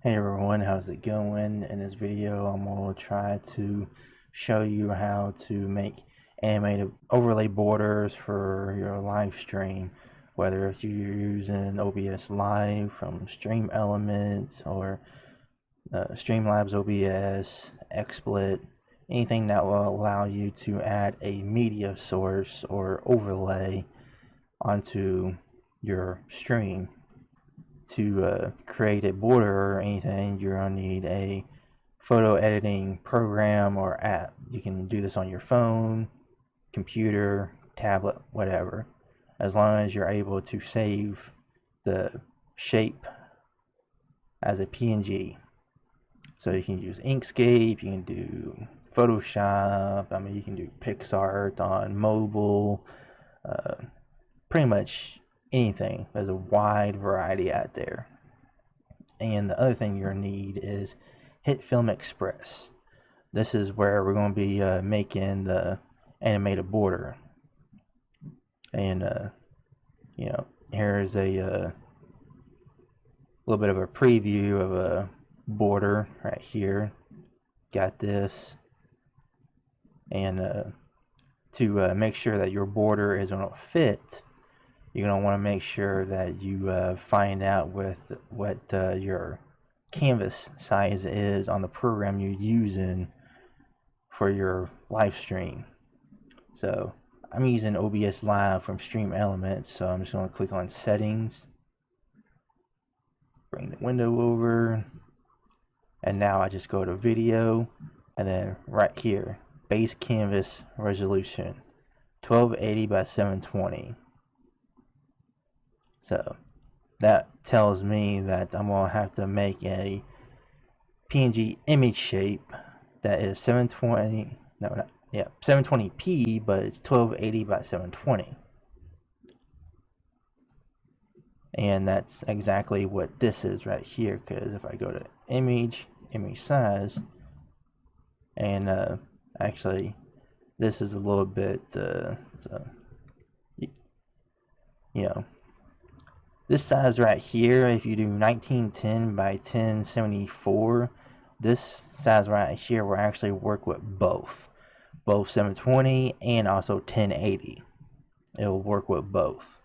Hey everyone, how's it going? In this video, I'm going to try to show you how to make animated overlay borders for your live stream, whether if you're using OBS Live from Stream Elements or Streamlabs OBS, XSplit, anything that will allow you to add a media source or overlay onto your stream. To create a border or anything, you're going to need a photo editing program or app. You can do this on your phone, computer, tablet, whatever, as long as you're able to save the shape as a PNG. So you can use Inkscape, you can do Photoshop, you can do PixArt on mobile, pretty much anything. There's a wide variety out there. And the other thing you're going to need is HitFilm Express. This is where we're going to be making the animated border. And here's a little bit of a preview of a border right here. Got this. And to make sure that your border is going to fit, you're going to want to make sure that you find out with what your canvas size is on the program you're using for your live stream. So I'm using OBS Live from Stream Elements, so I'm just going to click on Settings, bring the window over, and now I just go to Video, and then right here, Base Canvas Resolution, 1280 by 720. So that tells me that I'm going to have to make a PNG image shape that is 720p, but it's 1280 by 720. And that's exactly what this is right here, because if I go to image size, and actually this is a little bit this size right here, if you do 1910 by 1074, this size right here will actually work with both 720 and also 1080. It will work with both.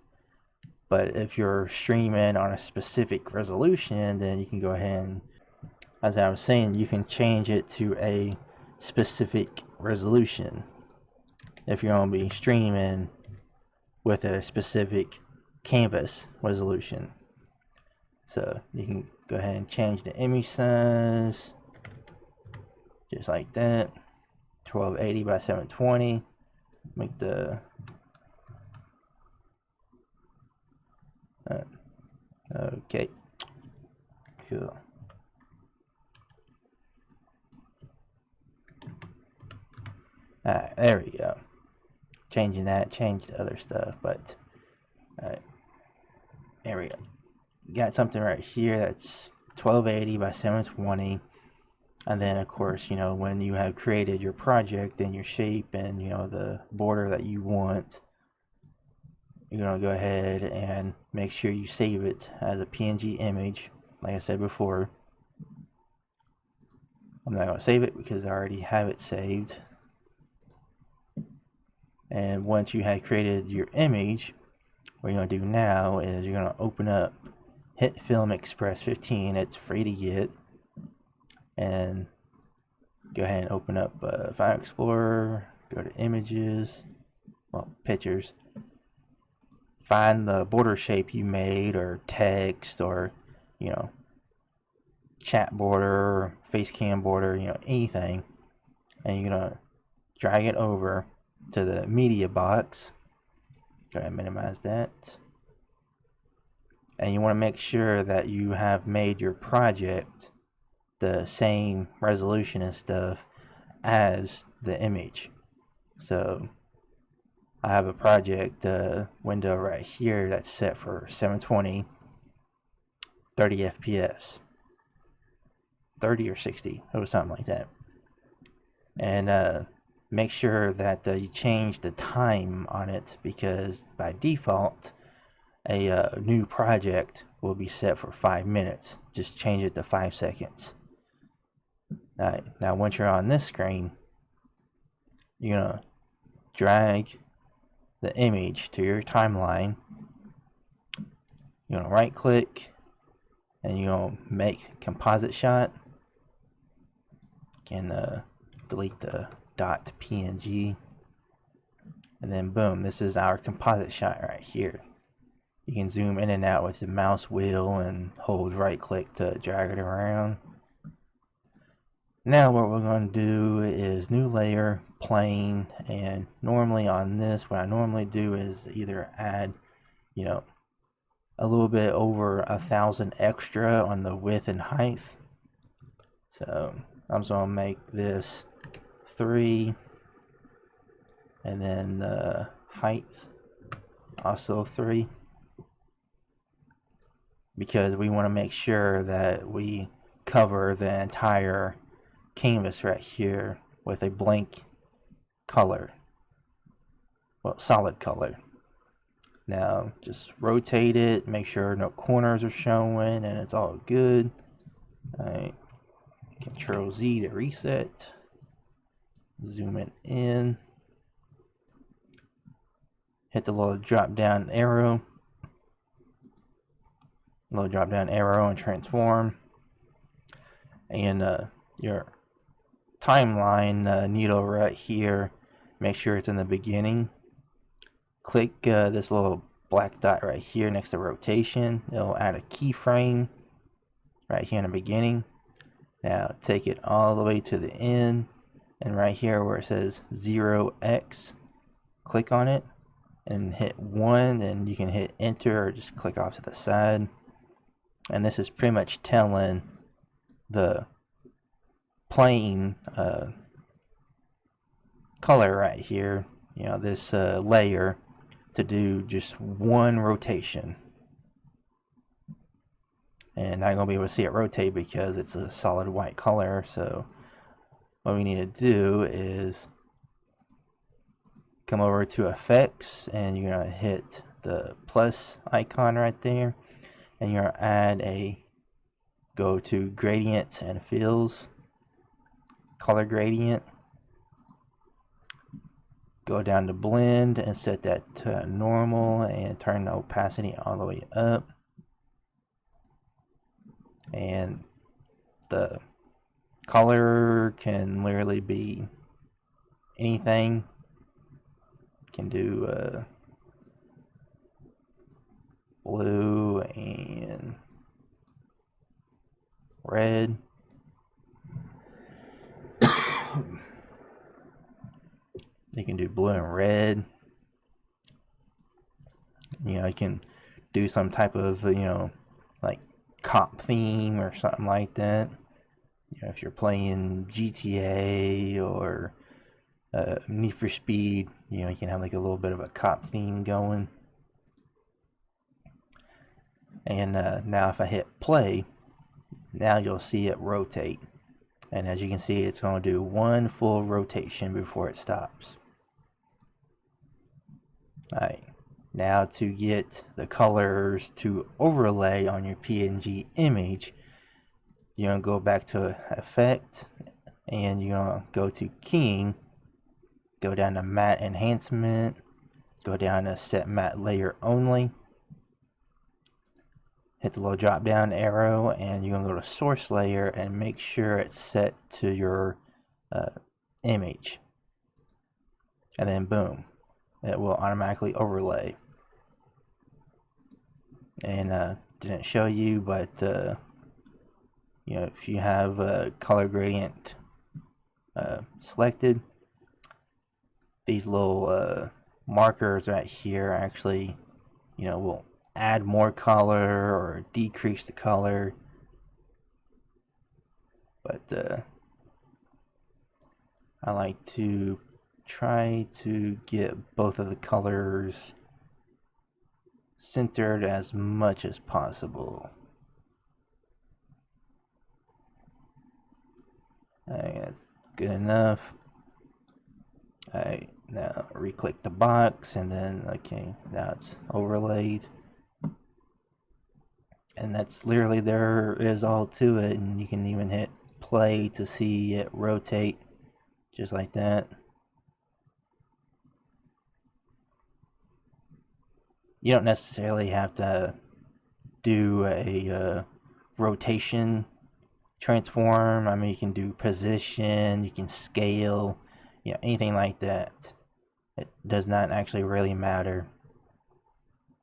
But if you're streaming on a specific resolution, then you can go ahead and, as I was saying, you can change it to a specific resolution if you're going to be streaming with a specific canvas resolution. So you can go ahead and change the image size just like that, 1280 by 720. Make the okay, cool. Alright, there we go. Changing that, change the other stuff, but alright, there we go. Got something right here that's 1280 by 720. And then of course, when you have created your project and your shape and the border that you want, you're going to go ahead and make sure you save it as a PNG image. Like I said before, I'm not going to save it because I already have it saved. And once you have created your image, what you're going to do now is you're going to open up HitFilm Express 15. It's free to get. And go ahead and open up File Explorer, go to Images, Pictures. Find the border shape you made, or text, or chat border, face cam border, anything, and you're gonna drag it over to the media box. Go ahead and minimize that, and you want to make sure that you have made your project the same resolution and stuff as the image. So I have a project window right here that's set for 720, 30 FPS, 30 or 60, it was something like that. And make sure that you change the time on it, because by default a new project will be set for 5 minutes. Just change it to 5 seconds. Now once you're on this screen, you're gonna drag the image to your timeline. You're gonna right click and you're gonna make composite shot. You can delete the .png, and then boom, this is our composite shot right here. You can zoom in and out with the mouse wheel and hold right click to drag it around. Now what we're going to do is new layer, plane, and normally on this, what I normally do is either add, a little bit over 1,000 extra on the width and height. So I'm just going to make this 3, and then the height also 3, because we want to make sure that we cover the entire canvas right here with a blank color, well, solid color. Now just rotate it, make sure no corners are showing, and it's all good. Alright, Control Z to reset. Zoom it in. Hit the little drop down arrow. And transform. And your timeline needle right here, make sure it's in the beginning. Click this little black dot right here next to rotation. It'll add a keyframe right here in the beginning. Now take it all the way to the end, and right here where it says 0x, click on it and hit 1, and you can hit enter or just click off to the side. And this is pretty much telling the plane color right here, this layer, to do just 1 rotation. And not going to be able to see it rotate because it's a solid white color. So what we need to do is come over to effects, and you're going to hit the plus icon right there, and you're going to add go to gradients and fills, color gradient, go down to blend and set that to normal and turn the opacity all the way up. And the color can literally be anything. Can do blue and red. You can do blue and red. You can do some type of like cop theme or something like that. If you're playing GTA or Need for Speed, you can have like a little bit of a cop theme going. And now if I hit play, now you'll see it rotate. And as you can see, it's going to do 1 full rotation before it stops. Alright, now to get the colors to overlay on your PNG image, you're going to go back to Effect, and you're going to go to Keying, go down to Matte Enhancement, go down to Set Matte Layer Only, hit the little drop down arrow, and you're going to go to Source Layer and make sure it's set to your image. And then boom, it will automatically overlay. And didn't show you, but if you have a color gradient selected, these little markers right here actually will add more color or decrease the color. But I like to try to get both of the colors centered as much as possible. Alright, that's good enough. Alright, now re-click the box, and then okay, now it's overlaid. And that's literally, there is all to it. And you can even hit play to see it rotate just like that. You don't necessarily have to do a rotation transform. I mean, you can do position, you can scale, you know, anything like that. It does not actually really matter.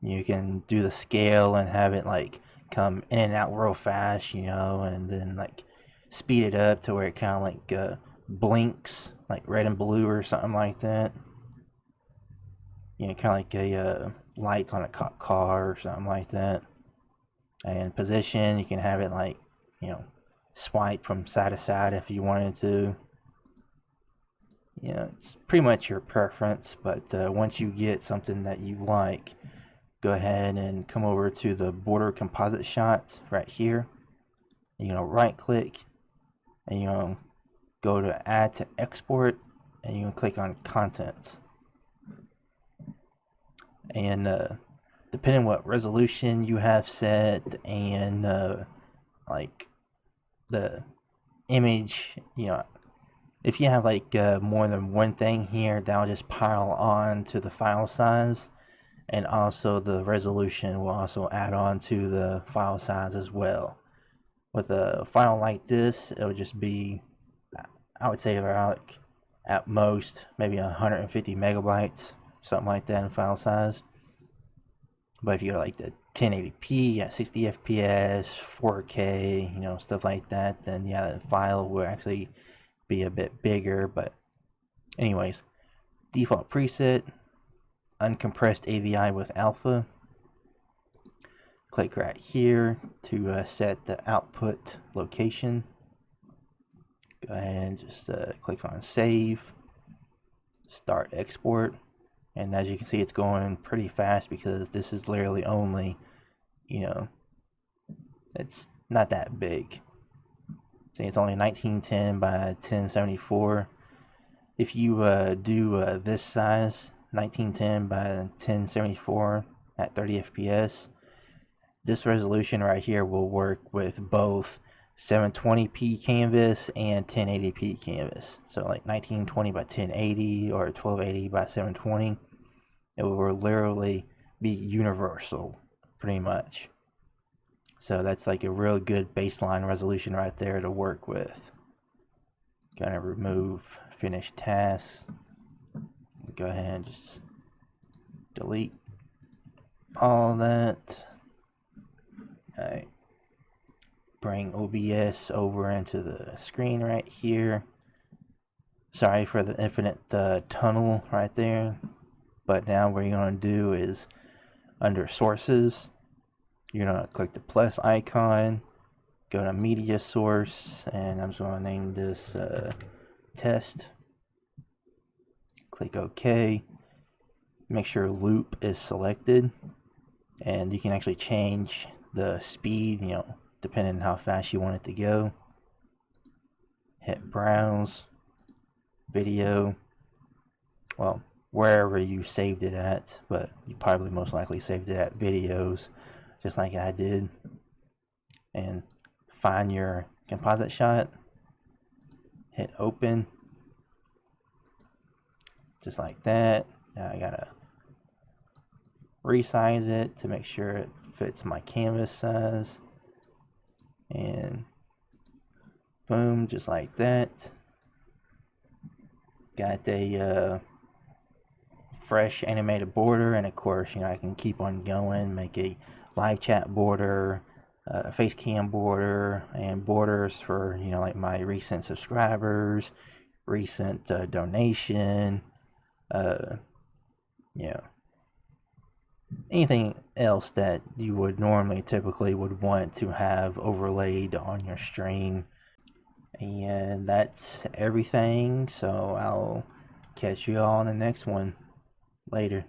You can do the scale and have it like come in and out real fast, you know, and then like speed it up to where it kind of like blinks like red and blue or something like that. You know, kind of like a lights on a cop car or something like that. And position, you can have it like, you know, swipe from side to side if you wanted to. You know, it's pretty much your preference, but once you get something that you like, go ahead and come over to the border composite shots right here. You know, right click, and you know, go to add to export, and you can click on contents. And depending what resolution you have set and like the image, you know, if you have like more than one thing here, that'll just pile on to the file size, and also the resolution will also add on to the file size as well. With a file like this, it'll just be, I would say, about at most maybe 150 megabytes, something like that in file size. But if you're like the 1080p at 60 FPS, 4K, you know, stuff like that, then yeah, the file will actually be a bit bigger. But anyways, default preset, uncompressed AVI with alpha. Click right here to set the output location. Go ahead and just click on save, start export. And as you can see, it's going pretty fast because this is literally only, you know, it's not that big. See, it's only 1910 by 1074. If you do this size, 1910 by 1074 at 30 FPS, this resolution right here will work with both 720p canvas and 1080p canvas. So like 1920 by 1080 or 1280 by 720, it will literally be universal pretty much. So that's like a real good baseline resolution right there to work with. Gonna remove finish tasks. Go ahead and just delete all that. Alright. Bring OBS over into the screen right here. Sorry for the infinite tunnel right there. But now what you're going to do is under sources, you're going to click the plus icon, go to media source, and I'm just going to name this test. Click OK. Make sure loop is selected, and you can actually change the speed, you know, depending on how fast you want it to go. Hit browse, video, well, wherever you saved it at, but you probably most likely saved it at videos, just like I did. And find your composite shot, hit open, just like that. Now I gotta resize it to make sure it fits my canvas size, and boom, just like that. Got a fresh animated border, and of course, you know, I can keep on going, make a live chat border, face cam border, and borders for, you know, like my recent subscribers, recent donation, you know, anything else that you would normally typically would want to have overlaid on your stream. And that's everything, so I'll catch you all on the next one later.